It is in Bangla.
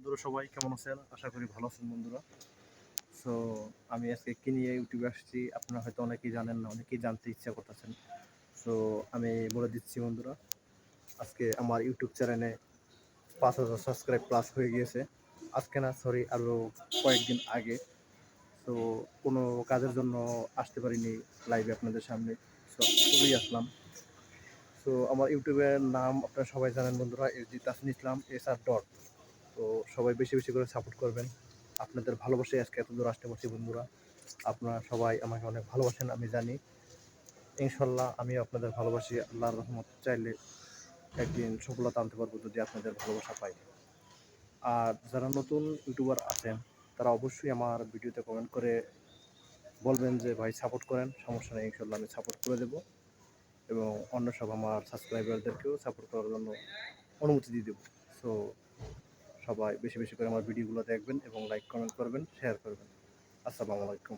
বন্ধুরা সবাই কেমন আছেন? আশা করি ভালো আছেন বন্ধুরা। সো আমি আজকে কি নিয়ে ইউটিউবে আসছি আপনারা হয়তো অনেকেই জানেন না, অনেকেই জানতে ইচ্ছা করতেছেন। সো আমি বলে দিচ্ছি বন্ধুরা, আজকে আমার ইউটিউব চ্যানেলে ৫,০০০ সাবস্ক্রাইব প্লাস হয়ে গিয়েছে। আজকে না, সরি, আরও কয়েকদিন আগে। সো কোনো কাজের জন্য আসতে পারিনি লাইভে আপনাদের সামনে। সো চলেই আসলাম। সো আমার ইউটিউবের নাম আপনারা সবাই জানেন বন্ধুরা, এসডি তাসনিম ইসলাম এসআর ডট। তো সবাই বেশি বেশি করে সাপোর্ট করবেন। আপনাদের ভালোবাসায় আজকে এত দূর আসতে পারছি বন্ধুরা। আপনারা সবাই আমাকে অনেক ভালোবাসেন আমি জানি। ইনশাল্লাহ আমিও আপনাদের ভালোবাসি। আল্লাহর রহমত চাইলে একদিন সফলতা আনতে পারবো যদি আপনাদের ভালোবাসা পাই। আর যারা নতুন ইউটিউবার আছেন তারা অবশ্যই আমার ভিডিওতে কমেন্ট করে বলবেন যে ভাই সাপোর্ট করেন, সমস্যা নেই, ইনশাল্লাহ আমি সাপোর্ট করে দেবো এবং অন্য সব আমার সাবস্ক্রাইবারদেরকেও সাপোর্ট করার জন্য অনুমতি দিয়ে দেবো। সো সবাই বেশি বেশি করে আমার ভিডিওগুলো দেখবেন এবং লাইক কমেন্ট করবেন, শেয়ার করবেন। আসসালামু আলাইকুম।